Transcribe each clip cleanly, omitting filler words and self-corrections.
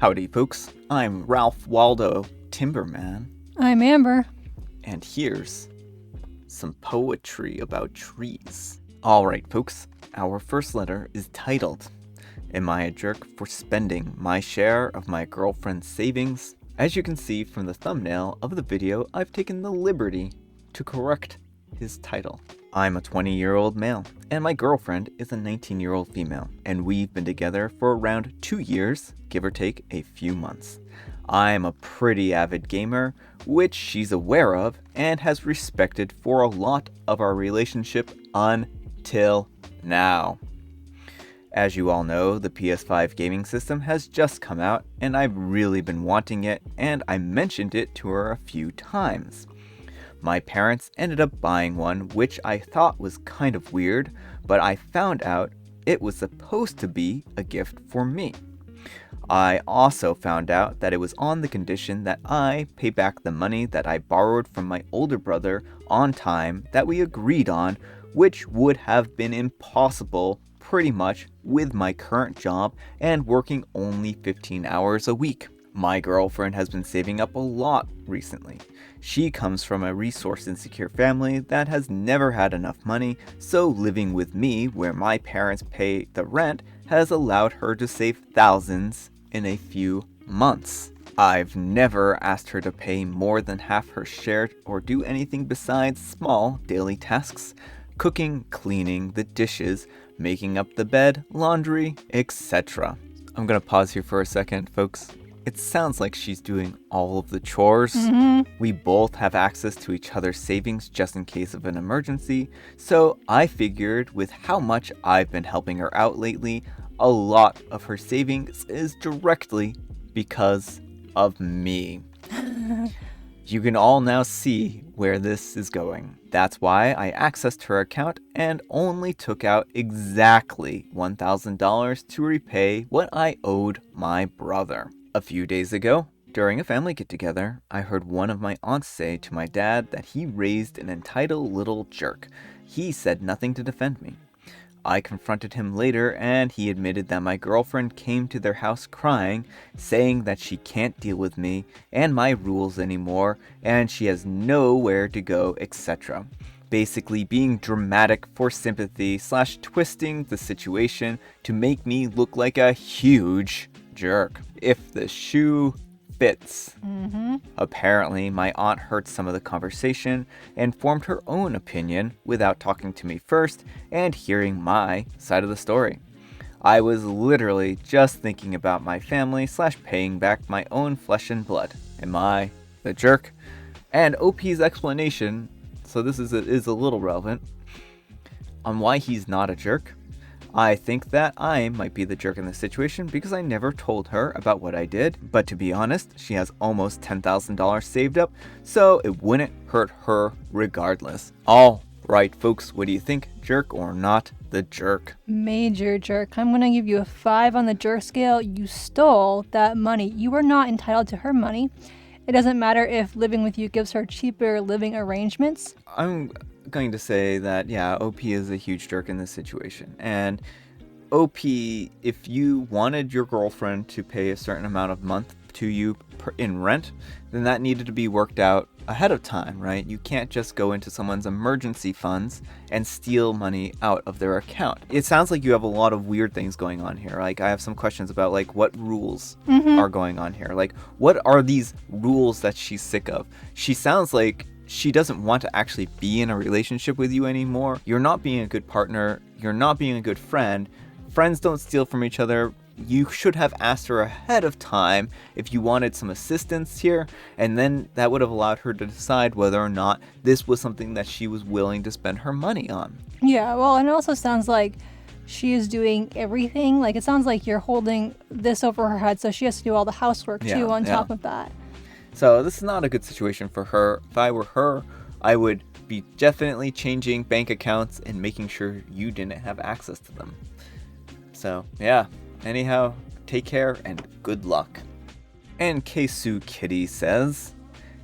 Howdy, folks. I'm Ralph Waldo Timberman, I'm Amber. and here's some poetry about trees. Alright, folks, our first letter is titled, Am I a Jerk for Spending My Share of My Girlfriend's Savings? As you can see from the thumbnail of the video, I've taken the liberty to correct his title. I'm a 20-year-old male, and my girlfriend is a 19-year-old female, and we've been together for around 2 years, give or take a few months. I'm a pretty avid gamer, which she's aware of and has respected for a lot of our relationship until now. As you all know, the PS5 gaming system has just come out, and I've really been wanting it, and I mentioned it to her a few times. My parents ended up buying one, which I thought was kind of weird, but I found out it was supposed to be a gift for me. I also found out that it was on the condition that I pay back the money that I borrowed from my older brother on time that we agreed on, which would have been impossible pretty much with my current job and working only 15 hours a week. My girlfriend has been saving up a lot recently. She comes from a resource-insecure family that has never had enough money, so living with me, where my parents pay the rent, has allowed her to save thousands in a few months. I've never asked her to pay more than half her share or do anything besides small daily tasks: cooking, cleaning the dishes, making up the bed, laundry, etc. I'm gonna pause here for a second, folks. It sounds like she's doing all of the chores. We both have access to each other's savings just in case of an emergency, so I figured with how much I've been helping her out lately, a lot of her savings is directly because of me. You can all now see where this is going. That's why I accessed her account and only took out exactly $1,000 to repay what I owed my brother. A few days ago, during a family get-together, I heard one of my aunts say to my dad that he raised an entitled little jerk. He said nothing to defend me. I confronted him later, and he admitted that my girlfriend came to their house crying, saying that she can't deal with me and my rules anymore, and she has nowhere to go, etc. Basically being dramatic for sympathy / twisting the situation to make me look like a huge jerk. If the shoe fits. Apparently, my aunt heard some of the conversation and formed her own opinion without talking to me first and hearing my side of the story. I was literally just thinking about my family / paying back my own flesh and blood. Am I the jerk? And OP's explanation, so this is a little relevant, on why he's not a jerk. I think that I might be the jerk in this situation because I never told her about what I did, but to be honest, she has almost $10,000 saved up, so it wouldn't hurt her regardless. All right, folks, what do you think? Jerk or not the jerk? Major jerk. I'm gonna give you a 5 on the jerk scale. You stole that money. You are not entitled to her money. It doesn't matter if living with you gives her cheaper living arrangements. I'm going to say that, yeah, OP is a huge jerk in this situation. And OP, if you wanted your girlfriend to pay a certain amount of month to you in rent, then that needed to be worked out ahead of time, right? You can't just go into someone's emergency funds and steal money out of their account. It sounds like you have a lot of weird things going on here. Like, I have some questions about, like, what rules are going on here. Like, what are these rules that she's sick of? She sounds like she doesn't want to actually be in a relationship with you anymore. You're not being a good partner. You're not being a good friend. Friends don't steal from each other. You should have asked her ahead of time if you wanted some assistance here, and then that would have allowed her to decide whether or not this was something that she was willing to spend her money on. Yeah, well, and it also sounds like she is doing everything. Like, it sounds like you're holding this over her head, so she has to do all the housework too on top of that. So this is not a good situation for her. If I were her, I would be definitely changing bank accounts and making sure you didn't have access to them. So, yeah. Anyhow, take care and good luck. And Kesu Kitty says,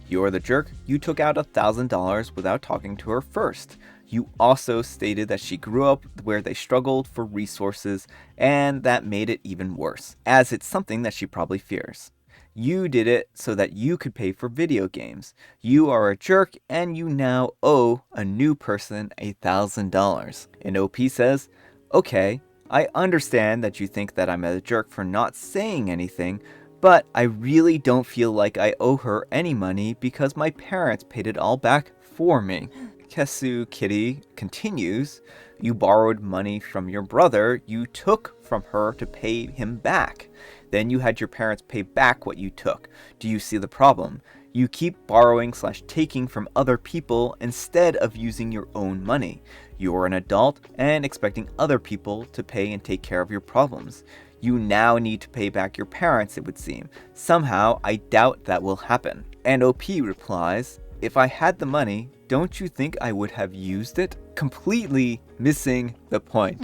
You're the jerk. You took out $1,000 without talking to her first. You also stated that she grew up where they struggled for resources, and that made it even worse, as it's something that she probably fears. You did it so that you could pay for video games. You are a jerk, and you now owe a new person $1,000. And OP says, okay, I understand that you think that I'm a jerk for not saying anything, but I really don't feel like I owe her any money because my parents paid it all back for me. Kesu Kitty continues, you borrowed money from your brother you took from her to pay him back. Then you had your parents pay back what you took. Do you see the problem? You keep borrowing/taking from other people instead of using your own money. You're an adult and expecting other people to pay and take care of your problems. You now need to pay back your parents, it would seem. Somehow, I doubt that will happen. And OP replies, if I had the money, don't you think I would have used it? Completely missing the point.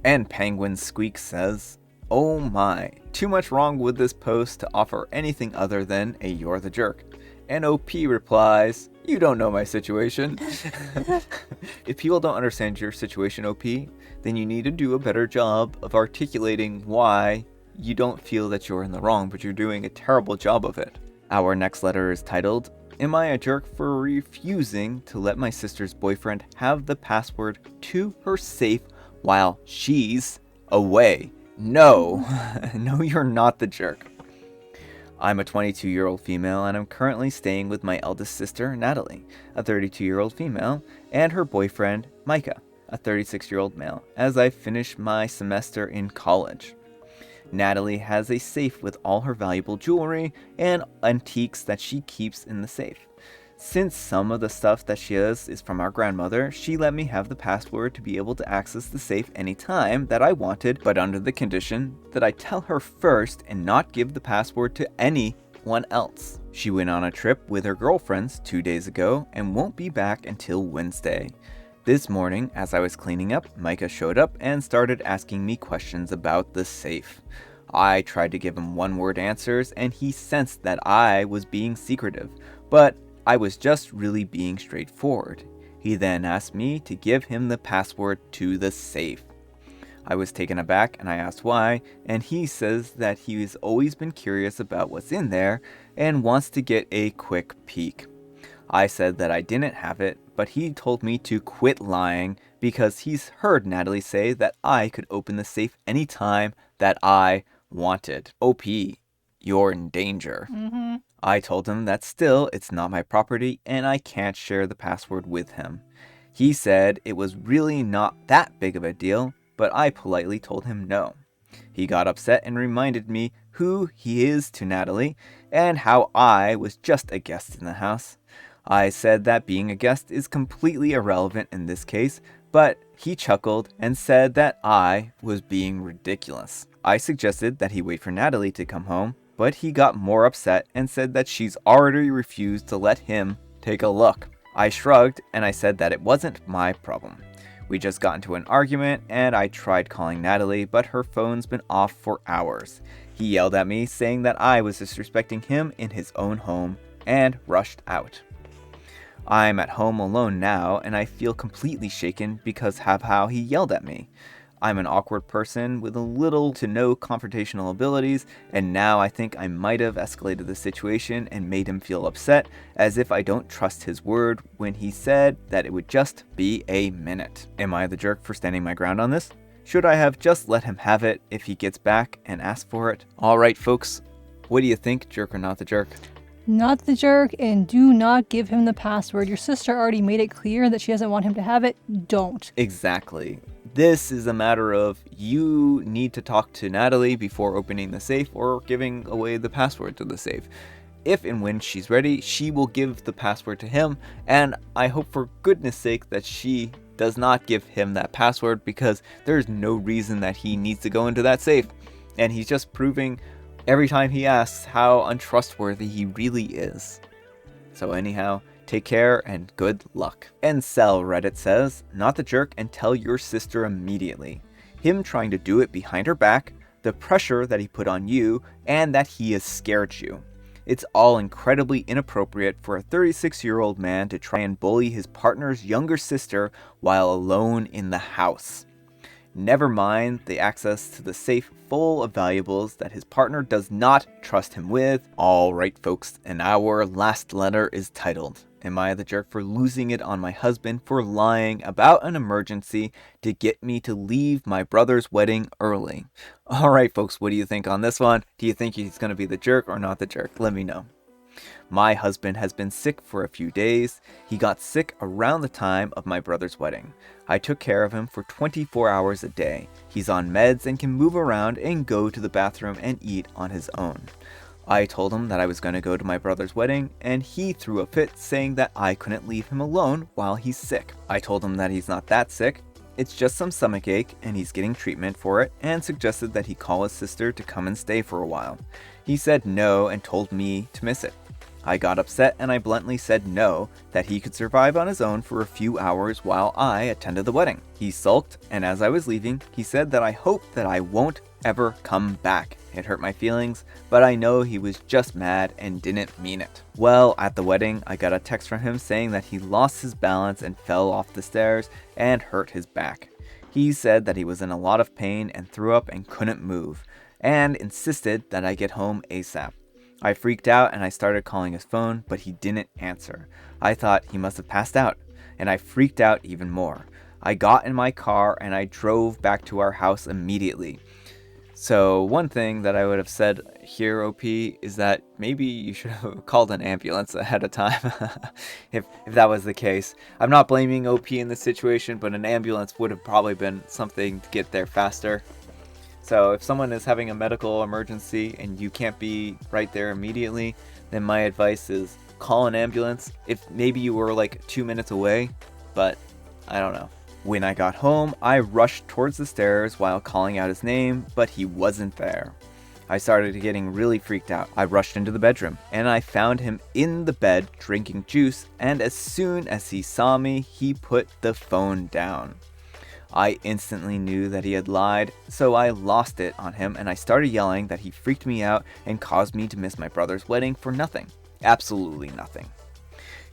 And Penguin Squeak says, oh my, too much wrong with this post to offer anything other than a you're the jerk. And OP replies, you don't know my situation. If people don't understand your situation, OP, then you need to do a better job of articulating why you don't feel that you're in the wrong, but you're doing a terrible job of it. Our next letter is titled, am I a jerk for refusing to let my sister's boyfriend have the password to her safe while she's away? No, no, you're not the jerk. I'm a 22-year-old female and I'm currently staying with my eldest sister, Natalie, a 32-year-old female, and her boyfriend, Micah, a 36-year-old male, as I finish my semester in college. Natalie has a safe with all her valuable jewelry and antiques that she keeps in the safe. Since some of the stuff that she has is from our grandmother, she let me have the password to be able to access the safe anytime that I wanted, but under the condition that I tell her first and not give the password to anyone else. She went on a trip with her girlfriends 2 days ago and won't be back until Wednesday. This morning, as I was cleaning up, Micah showed up and started asking me questions about the safe. I tried to give him one-word answers and he sensed that I was being secretive, but I was just really being straightforward. He then asked me to give him the password to the safe. I was taken aback and I asked why, and he says that he's always been curious about what's in there and wants to get a quick peek. I said that I didn't have it, but he told me to quit lying because he's heard Natalie say that I could open the safe anytime that I wanted. OP, you're in danger. I told him that still it's not my property and I can't share the password with him. He said it was really not that big of a deal, but I politely told him no. He got upset and reminded me who he is to Natalie and how I was just a guest in the house. I said that being a guest is completely irrelevant in this case, but he chuckled and said that I was being ridiculous. I suggested that he wait for Natalie to come home, but he got more upset and said that she's already refused to let him take a look. I shrugged and I said that it wasn't my problem. We just got into an argument and I tried calling Natalie, but her phone's been off for hours. He yelled at me saying that I was disrespecting him in his own home and rushed out. I'm at home alone now and I feel completely shaken because of how he yelled at me. I'm an awkward person with a little to no confrontational abilities, and now I think I might have escalated the situation and made him feel upset, as if I don't trust his word when he said that it would just be a minute. Am I the jerk for standing my ground on this? Should I have just let him have it if he gets back and asks for it? Alright folks, what do you think, jerk or not the jerk? Not the jerk, and do not give him the password. Your sister already made it clear that she doesn't want him to have it. Don't. Exactly. This is a matter of you need to talk to Natalie before opening the safe or giving away the password to the safe. If and when she's ready, she will give the password to him, and I hope for goodness sake that she does not give him that password, because there's no reason that he needs to go into that safe. And he's just proving every time he asks how untrustworthy he really is. So anyhow, take care and good luck. Encel Reddit says, not the jerk and tell your sister immediately. Him trying to do it behind her back, the pressure that he put on you, and that he has scared you. It's all incredibly inappropriate for a 36-year-old man to try and bully his partner's younger sister while alone in the house. Never mind the access to the safe full of valuables that his partner does not trust him with. Alright folks, and our last letter is titled, Am I the jerk for losing it on my husband for lying about an emergency to get me to leave my brother's wedding early? Alright folks, what do you think on this one? Do you think he's going to be the jerk or not the jerk? Let me know. My husband has been sick for a few days. He got sick around the time of my brother's wedding. I took care of him for 24 hours a day. He's on meds and can move around and go to the bathroom and eat on his own. I told him that I was going to go to my brother's wedding, and he threw a fit saying that I couldn't leave him alone while he's sick. I told him that he's not that sick. It's just some stomachache and he's getting treatment for it, and suggested that he call his sister to come and stay for a while. He said no and told me to miss it. I got upset and I bluntly said no, that he could survive on his own for a few hours while I attended the wedding. He sulked, and as I was leaving, he said that I hope that I won't ever come back. It hurt my feelings, but I know he was just mad and didn't mean it. Well, at the wedding, I got a text from him saying that he lost his balance and fell off the stairs and hurt his back. He said that he was in a lot of pain and threw up and couldn't move, and insisted that I get home ASAP. I freaked out and I started calling his phone, but he didn't answer. I thought he must have passed out, and I freaked out even more. I got in my car and I drove back to our house immediately. So one thing that I would have said here, OP, is that maybe you should have called an ambulance ahead of time if that was the case. I'm not blaming OP in this situation, but an ambulance would have probably been something to get there faster. So if someone is having a medical emergency and you can't be right there immediately, then my advice is call an ambulance. If maybe you were like 2 minutes away, but I don't know. When I got home, I rushed towards the stairs while calling out his name, but he wasn't there. I started getting really freaked out. I rushed into the bedroom and I found him in the bed drinking juice, and as soon as he saw me, he put the phone down. I instantly knew that he had lied, so I lost it on him and I started yelling that he freaked me out and caused me to miss my brother's wedding for nothing. Absolutely nothing.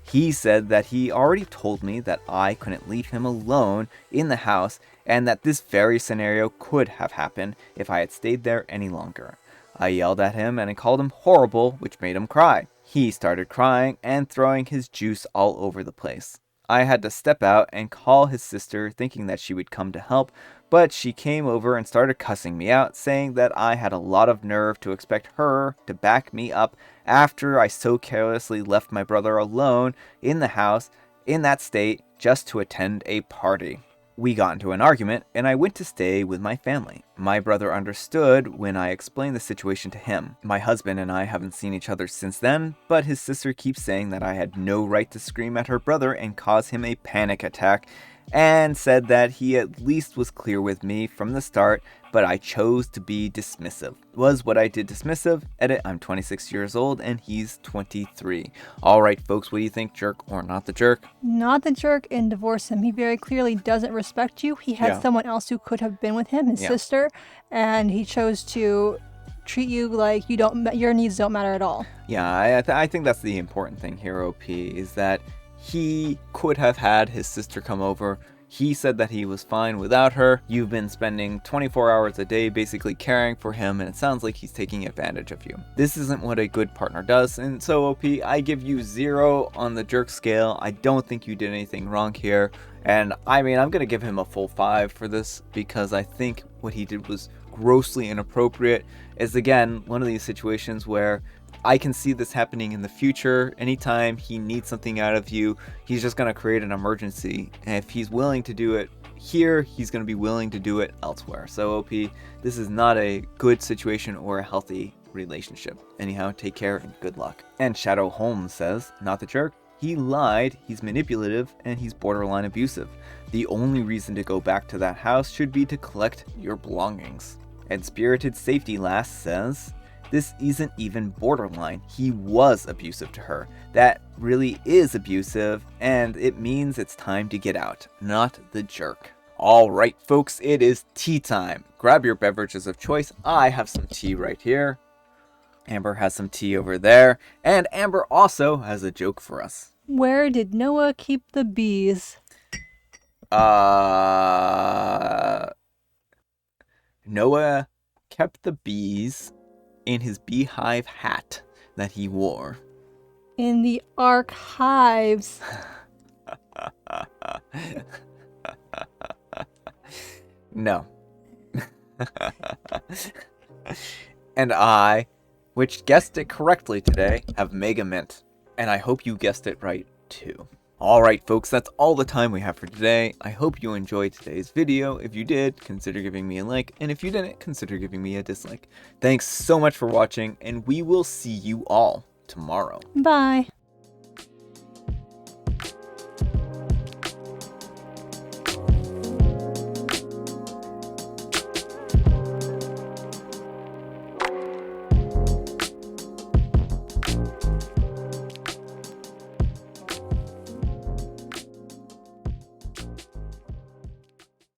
He said that he already told me that I couldn't leave him alone in the house and that this very scenario could have happened if I had stayed there any longer. I yelled at him and I called him horrible, which made him cry. He started crying and throwing his juice all over the place. I had to step out and call his sister, thinking that she would come to help, but she came over and started cussing me out, saying that I had a lot of nerve to expect her to back me up after I so carelessly left my brother alone in the house in that state just to attend a party. We got into an argument and I went to stay with my family. My brother understood when I explained the situation to him. My husband and I haven't seen each other since then, but his sister keeps saying that I had no right to scream at her brother and cause him a panic attack, and said that he at least was clear with me from the start, but I chose to be dismissive. Was what I did dismissive? Edit, I'm 26 years old and he's 23. Alright folks, what do you think, jerk or not the jerk? Not the jerk, and divorce him. He very clearly doesn't respect you. He had someone else who could have been with him, his sister, and he chose to treat you like your needs don't matter at all. Yeah, I think that's the important thing here, OP, is that he could have had his sister come over. He said that he was fine without her. You've been spending 24 hours a day basically caring for him, and it sounds like he's taking advantage of you. This isn't what a good partner does, and so OP, I give you 0 on the jerk scale. I don't think you did anything wrong here, and I mean, I'm gonna give him a full 5 for this, because I think what he did was grossly inappropriate. Is again one of these situations where I can see this happening in the future. Anytime he needs something out of you, he's just going to create an emergency. And if he's willing to do it here, he's going to be willing to do it elsewhere. So OP, this is not a good situation or a healthy relationship. Anyhow, take care and good luck. And Shadow Holmes says, not the jerk. He lied, he's manipulative, and he's borderline abusive. The only reason to go back to that house should be to collect your belongings. And Spirited Safety Last says, this isn't even borderline. He was abusive to her. That really is abusive, and it means it's time to get out, not the jerk. Alright folks, it is tea time. Grab your beverages of choice. I have some tea right here. Amber has some tea over there, and Amber also has a joke for us. Where did Noah keep the bees? Noah kept the bees in his beehive hat that he wore. In the archives. No. And I, which guessed it correctly today, have Mega Mint. And I hope you guessed it right too. Alright folks, that's all the time we have for today. I hope you enjoyed today's video. If you did, consider giving me a like. And if you didn't, consider giving me a dislike. Thanks so much for watching, and we will see you all tomorrow. Bye.